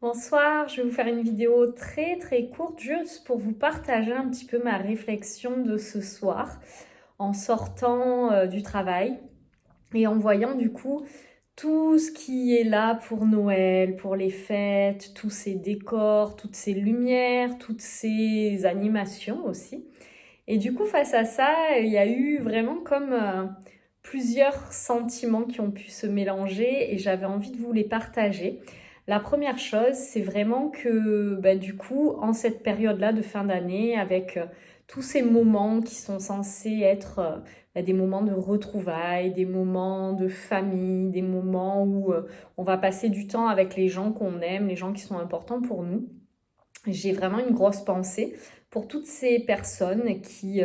Bonsoir, je vais vous faire une vidéo très courte juste pour vous partager un petit peu ma réflexion de ce soir en sortant du travail et en voyant du coup tout ce qui est là pour Noël, pour les fêtes, tous ces décors, toutes ces lumières, toutes ces animations aussi. Et du coup, face à ça, il y a eu vraiment comme plusieurs sentiments qui ont pu se mélanger et j'avais envie de vous les partager. La première chose, c'est vraiment que du coup, en cette période-là de fin d'année, avec tous ces moments qui sont censés être des moments de retrouvailles, des moments de famille, des moments où on va passer du temps avec les gens qu'on aime, les gens qui sont importants pour nous, j'ai vraiment une grosse pensée pour toutes ces personnes qui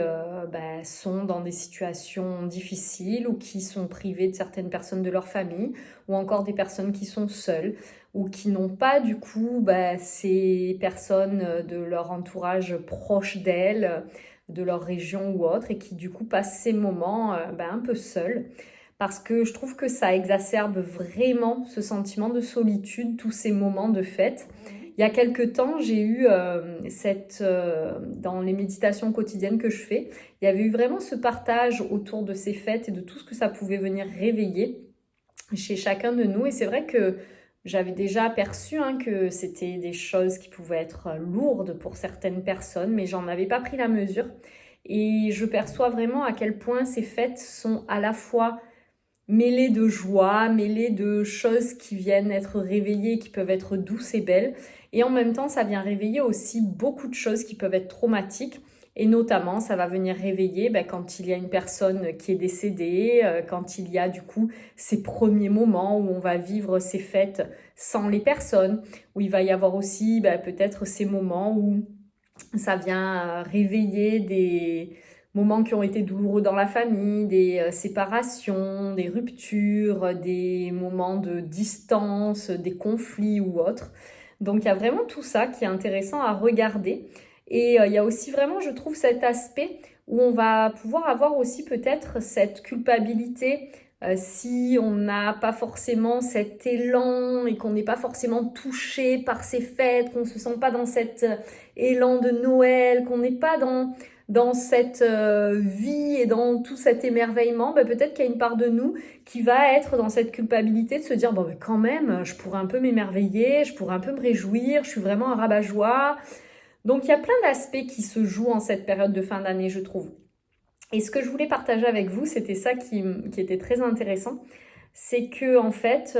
sont dans des situations difficiles ou qui sont privées de certaines personnes de leur famille ou encore des personnes qui sont seules ou qui n'ont pas du coup ces personnes de leur entourage proche d'elles, de leur région ou autre et qui du coup passent ces moments un peu seuls. Parce que je trouve que ça exacerbe vraiment ce sentiment de solitude, tous ces moments de fête. Il y a quelques temps, j'ai eu dans les méditations quotidiennes que je fais, il y avait eu vraiment ce partage autour de ces fêtes et de tout ce que ça pouvait venir réveiller chez chacun de nous. Et c'est vrai que j'avais déjà aperçu que c'était des choses qui pouvaient être lourdes pour certaines personnes, mais j'en avais pas pris la mesure. Et je perçois vraiment à quel point ces fêtes sont à la fois mêlées de joie, mêlées de choses qui viennent être réveillées, qui peuvent être douces et belles. Et en même temps, ça vient réveiller aussi beaucoup de choses qui peuvent être traumatiques. Et notamment, ça va venir réveiller quand il y a une personne qui est décédée, quand il y a du coup ces premiers moments où on va vivre ces fêtes sans les personnes, où il va y avoir aussi peut-être ces moments où ça vient réveiller des moments qui ont été douloureux dans la famille, des séparations, des ruptures, des moments de distance, des conflits ou autres. Donc il y a vraiment tout ça qui est intéressant à regarder. Et il y a aussi vraiment, je trouve, cet aspect où on va pouvoir avoir aussi peut-être cette culpabilité si on n'a pas forcément cet élan et qu'on n'est pas forcément touché par ces fêtes, qu'on ne se sent pas dans cet élan de Noël, qu'on n'est pas dans cette vie et dans tout cet émerveillement, peut-être qu'il y a une part de nous qui va être dans cette culpabilité de se dire quand même, je pourrais un peu m'émerveiller, je pourrais un peu me réjouir, je suis vraiment un rabat-joie. Donc il y a plein d'aspects qui se jouent en cette période de fin d'année, je trouve. Et ce que je voulais partager avec vous, c'était ça qui était très intéressant, c'est que en fait,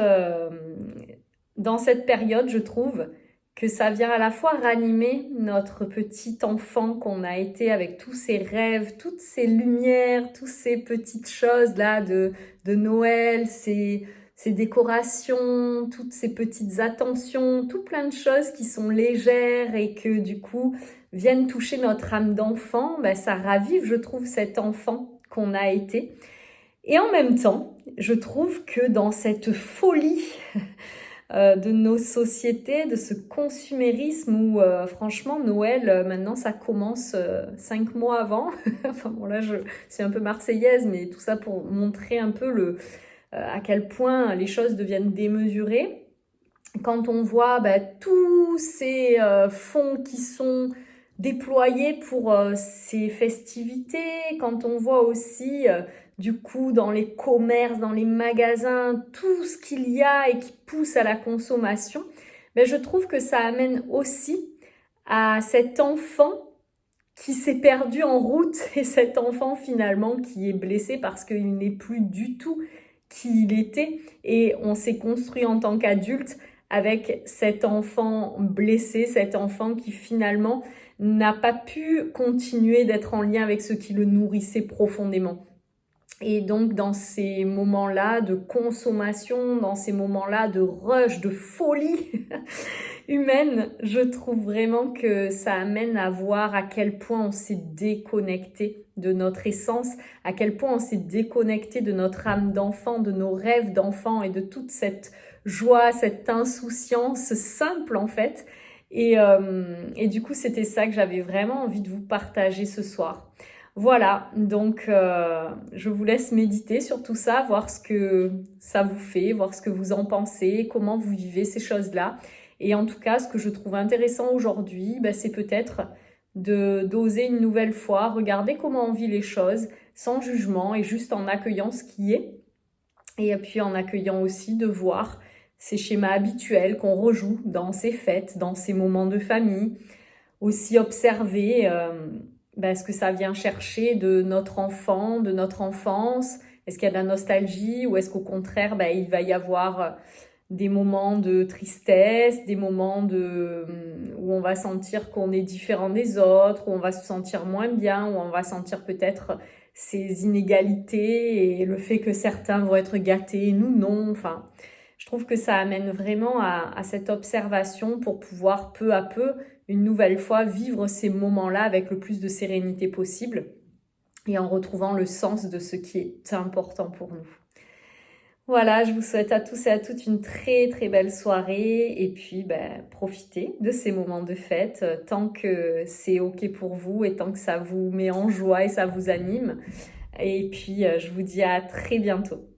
dans cette période, je trouve que ça vient à la fois ranimer notre petit enfant qu'on a été avec tous ces rêves, toutes ces lumières, toutes ces petites choses-là de Noël, ces décorations, toutes ces petites attentions, tout plein de choses qui sont légères et que du coup viennent toucher notre âme d'enfant, ça ravive, je trouve, cet enfant qu'on a été. Et en même temps, je trouve que dans cette folie de nos sociétés, de ce consumérisme où franchement Noël, maintenant ça commence 5 mois avant. Enfin bon là je suis un peu marseillaise, mais tout ça pour montrer un peu à quel point les choses deviennent démesurées. Quand on voit tous ces fonds qui sont déployés pour ces festivités, quand on voit aussi du coup dans les commerces, dans les magasins, tout ce qu'il y a et qui pousse à la consommation, je trouve que ça amène aussi à cet enfant qui s'est perdu en route et cet enfant finalement qui est blessé parce qu'il n'est plus du tout qui il était et on s'est construit en tant qu'adulte avec cet enfant blessé, cet enfant qui finalement n'a pas pu continuer d'être en lien avec ce qui le nourrissait profondément. Et donc dans ces moments-là de consommation, dans ces moments-là de rush, de folie humaine, je trouve vraiment que ça amène à voir à quel point on s'est déconnecté de notre essence, à quel point on s'est déconnecté de notre âme d'enfant, de nos rêves d'enfant et de toute cette joie, cette insouciance simple en fait. Et du coup, c'était ça que j'avais vraiment envie de vous partager ce soir. Voilà, donc je vous laisse méditer sur tout ça, voir ce que ça vous fait, voir ce que vous en pensez, comment vous vivez ces choses-là. Et en tout cas, ce que je trouve intéressant aujourd'hui, c'est peut-être d'oser une nouvelle fois regarder comment on vit les choses sans jugement et juste en accueillant ce qui est. Et puis en accueillant aussi de voir ces schémas habituels qu'on rejoue dans ces fêtes, dans ces moments de famille. Aussi observer ce que ça vient chercher de notre enfant, de notre enfance. Est-ce qu'il y a de la nostalgie ou est-ce qu'au contraire, il va y avoir des moments de tristesse, des moments où on va sentir qu'on est différent des autres, où on va se sentir moins bien, où on va sentir peut-être ces inégalités et le fait que certains vont être gâtés, nous non. Enfin, je trouve que ça amène vraiment à cette observation pour pouvoir peu à peu, une nouvelle fois, vivre ces moments-là avec le plus de sérénité possible et en retrouvant le sens de ce qui est important pour nous. Voilà, je vous souhaite à tous et à toutes une très très belle soirée et puis profitez de ces moments de fête tant que c'est ok pour vous et tant que ça vous met en joie et ça vous anime. Et puis je vous dis à très bientôt.